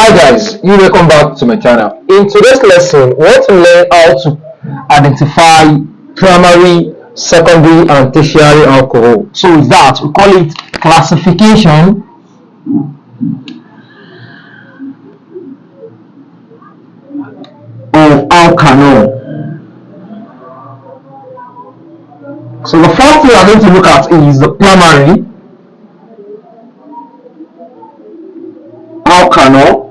Hi guys, you welcome back to my channel. In today's lesson, we want to learn how to identify primary, secondary and tertiary alcohol. So with that, we call it classification of alkanol. So the first thing we are going to look at is the primary alkanol.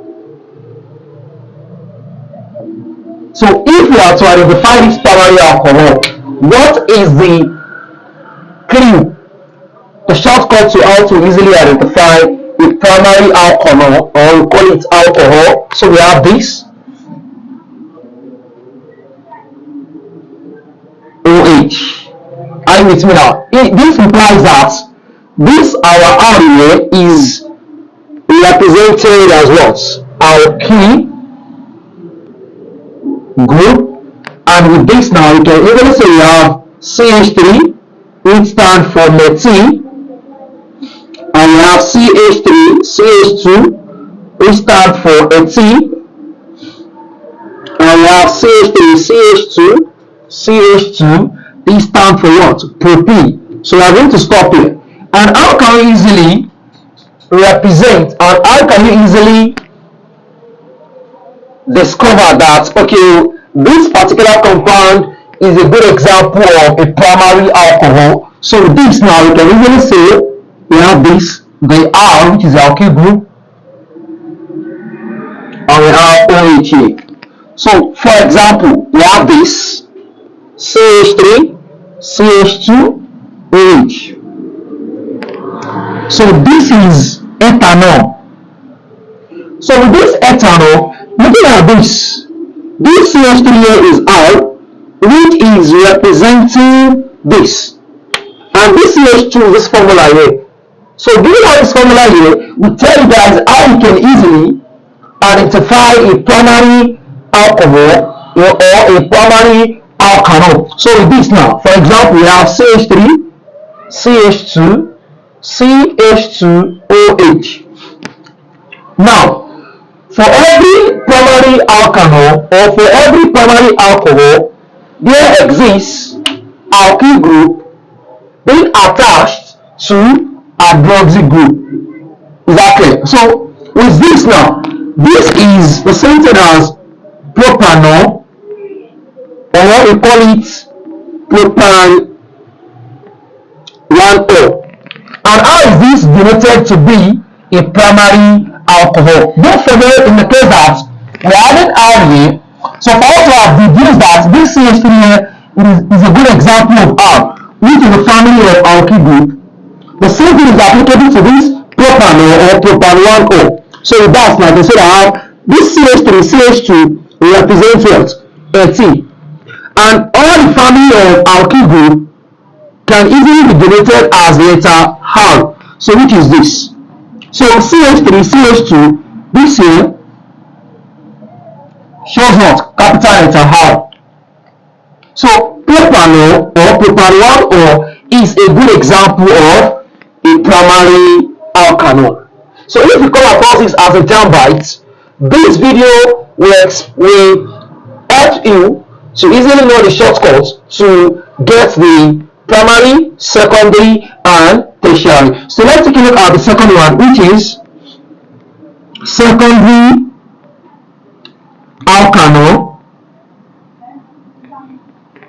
So if we are to identify this primary alcohol, what is the clue, the shortcut to how to easily identify a primary alcohol, or we call it alcohol? So we have this OH. Are you with me now? This implies that this our R here is represented as what? Alkyl group, and with this now you can even say we have CH3, which stands for methyl, and we have CH3, CH2, which stands for ethyl, and we have CH3, CH2, CH2, this stands for what? Propene. So we are going to stop here. And how can we easily represent, and how can you easily discover that, okay, this particular compound is a good example of a primary alcohol? So with this now you can easily say we have this, the R, which is the alkyl group, and we have OH here. So for example, we have this CH3, CH2, OH. So this is ethanol. So with this ethanol, looking at this CH3 here is R, which is representing this, and this CH2 is this formula here. So given out this formula here, we tell you guys how you can easily identify a primary alcohol or a primary alkanol. So with this now, for example, we have CH3, CH2, CH2, OH. Now, for every primary alkanol or for every primary alcohol, there exists alkyl group being attached to hydroxy group. Is that clear? So with this now, this is the same thing as propanol, or what we call it propan 1O. And how is this denoted to be a primary alcohol? Don't forget, in the case that we added R here, so for us to have deduced that this CH3 here is a good example of R, which is a family of alkyl group, the same thing is applicable to this propanol or propan 1O. So with that, like I said, I have this CH3, CH2 represents what? Ethyl. And all the family of alkyl group can easily be denoted as letter R. So which is this? So CH3, CH2, this here shows what? Capital letter R. So propanol or propan 1O is a good example of a primary alkanol. So if you come across this as a Jambite, this video will help you to easily know the shortcuts to get the primary, secondary and tertiary. So let's take a look at the second one, which is secondary alkanol.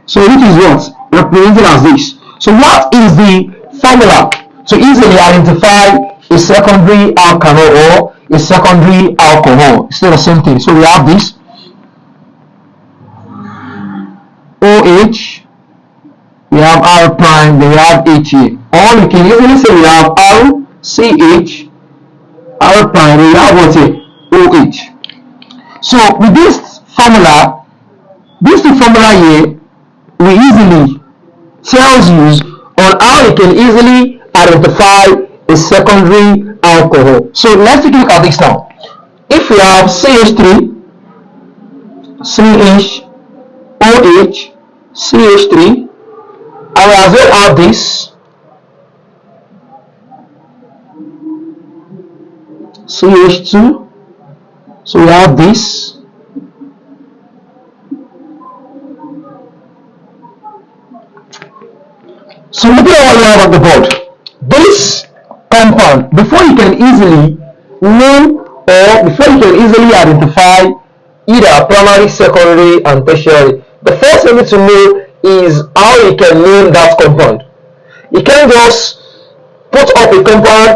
So which is what? Represented as this. So what is the formula to easily identify a secondary alkanol or a secondary alcohol? It's still the same thing. So we have this OH, we have R prime, then we have H here. Or you can easily say we have R, CH, R prime, we have what here? OH. So with this formula, these two formula here, we easily tells you on how you can easily identify a secondary alcohol. So let's take a look at this now. If we have CH3, CH, OH, CH3, and we as well have this CH2, So we have this. So looking at what we have on the board, this compound, before you can easily name or before you can easily identify either primary, secondary, and tertiary, the first thing you need to know is how you can name that compound. You can't just put up a compound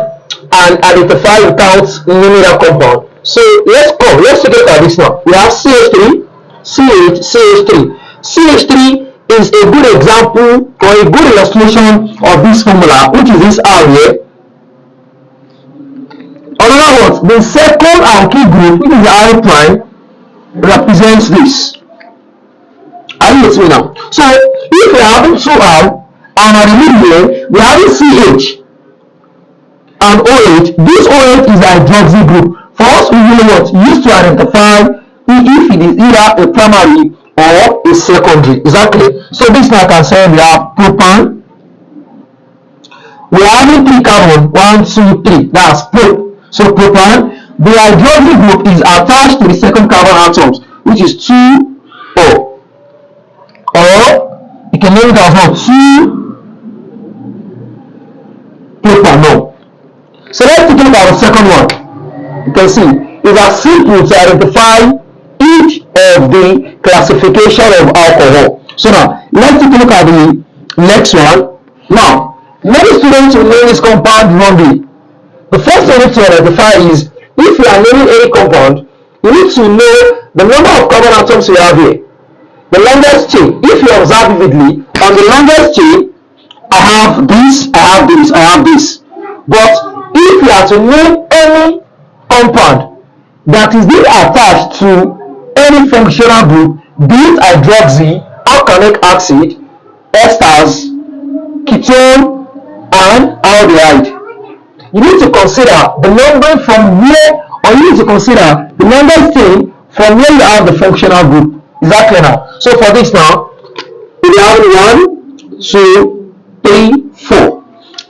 and identify without naming that compound. So let's take a look at this now. We have CH3, CH, CH3. CH3 is a good example or a good illustration of this formula, which is this R here. In other words, the second alkyl group, which is R prime, represents this. Are you with me now? So if we are having 2R and at the middle we are having CH and OH, this OH is a hydroxy group. For us, we really what used to identify if it is either a primary or a secondary. Exactly. So this now can say we have propane. We are having 3 carbon, 1, 2, 3. That's pro. So propane, the hydroxy group is attached to the second carbon atoms, which is 2O. Or you can name it as well 2-propanol. So let's take a look at the second one. You can see it's as simple to identify each of the classification of alcohol. So now let's take a look at the next one. Now, many students will name this compound wrongly. The first thing you need to identify is if you are naming any compound, you need to know the number of carbon atoms you have here. The longest chain, if you observe vividly, on the longest chain, I have this, I have this, I have this. But if you are to name any compound that is being attached to any functional group, be it hydroxy, alkalic acid, esters, ketone, and aldehyde, you need to consider the numbering from where, or you need to consider the longest chain from where you have the functional group. Is that clear now? So for this now, we have 1, 2, 3, 4.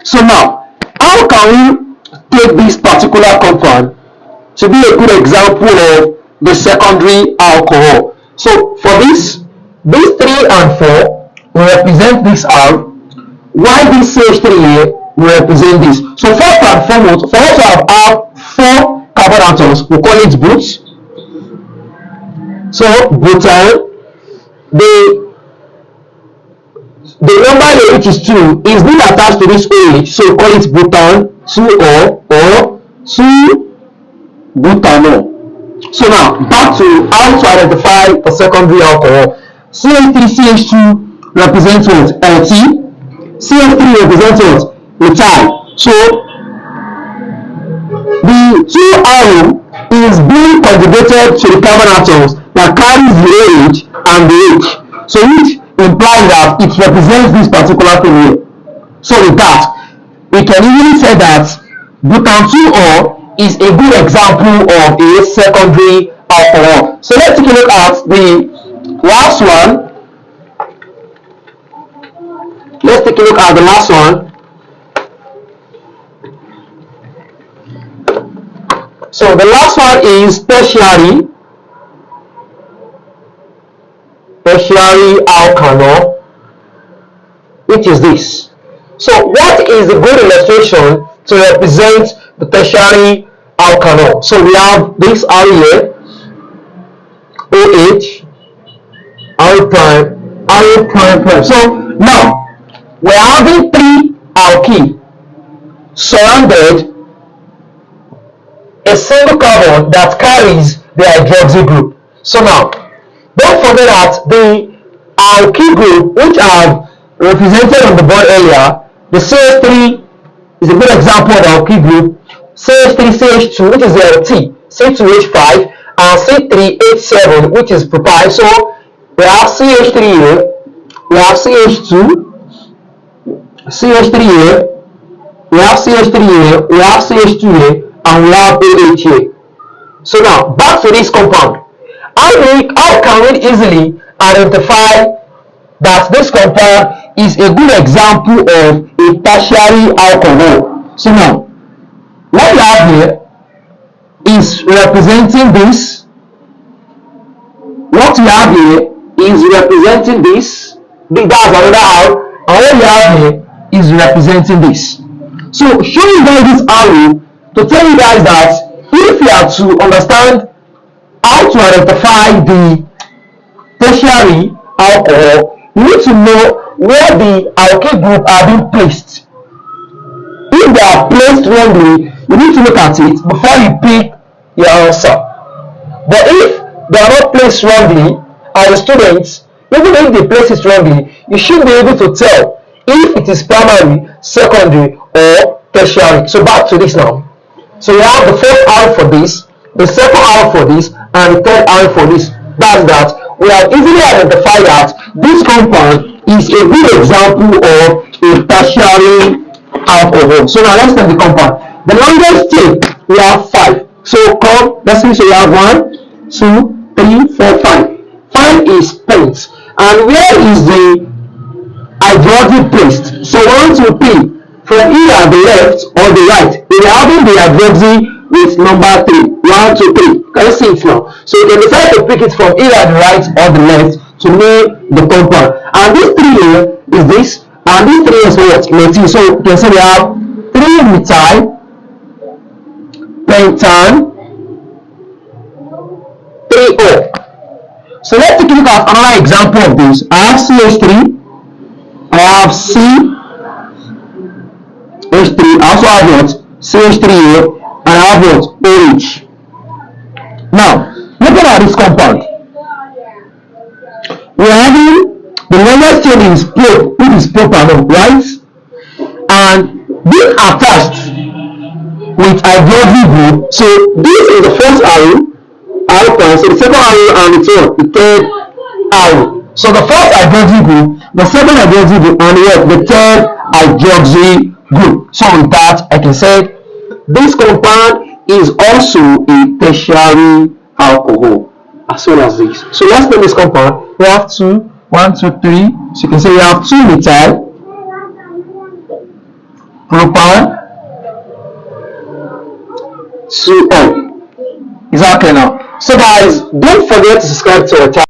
So now, how can we take this particular compound to be a good example of the secondary alcohol? So for this, these 3 and 4 will represent this R, while this CH3 here will represent this. So first and foremost, for us to have 4 carbon atoms, we call it boots. So butyl, the number here, which is 2, is being attached to this OH, so we call it butan 2O or 2-butanol. So now back to how to identify a secondary alcohol. CH3, CH2 represents what? LT. CH3 represents what? Methyl. So the 2 arrow is being conjugated to the carbon atoms that carries the OH and the H. So which implies that it represents this particular thing here. So with that, we can easily say that butan 2O is a good example of a secondary alcohol. So let's take a look at the last one. Let's take a look at the last one. So the last one is tertiary alkanol, which is this. So what is a good illustration to represent the tertiary alkanol? So we have this R here, OH, R prime. So now we're having 3 alkyl surrounded a single carbon that carries the hydroxy group. So now, don't forget that the alkyl group, which I've represented on the board earlier, the CH3 is a good example of the alkyl group, CH3, CH2, which is the LT, C2H5, and C3H7, which is propyl. So we have CH3 here, we have CH2, CH3 here, we have CH3 here, we have CH2 here, and we have OH here. So now back to this compound. How can we easily identify that this compound is a good example of a tertiary alcohol? So now what we have here, is representing this. What you have here is representing this. That's another R. And what you have here is representing this. So show you guys this arrow to tell you guys that if you have to understand how to identify the tertiary alcohol, you need to know where the alkyl group are being placed. If they are placed wrongly, you need to look at it before you pick your answer. But if they are not placed wrongly, as a student, even if they place it wrongly, you should be able to tell if it is primary, secondary, or tertiary. So back to this now. So you have the first arrow for this, the second arrow for this, and the third arrow for this. That's that. We have easily identified that this compound is a good example of a tertiary alcohol. So now let's take the compound. The longest chain, we have 5. So come, let's see, so we have 1, 2, 3, 4, 5. 5 is pent. And where is the hydroxy placed? So 1, 2, 3. From either the left or the right, we are having the hydroxy with number 3. 1, 2, 3. Can you see it now? So you can decide to pick it from either the right or the left to name the compound. And this 3 here is this, and this 3 is what? Methyl. So you can see we have 3 methyl pentan 3O. So let's take a look at another example of this. I have CH3, I have CH3, I also have what? CH3 here, and I have what? OH. Now, looking at this compound, we are having the longest chain is prop, which is propanol, right? And being attached with hydroxy group. So this is the first arrow, so the second arrow, and the third arrow. So the first hydroxy group, the second hydroxy group, and the third hydroxy group. So with that, I can say this compound is also a tertiary alcohol as well as this. So let's name this compound. We have 2, 1, 2, 3. So you can say we have 2 methyl propan 2O. Exactly now. So guys, don't forget to subscribe to our channel.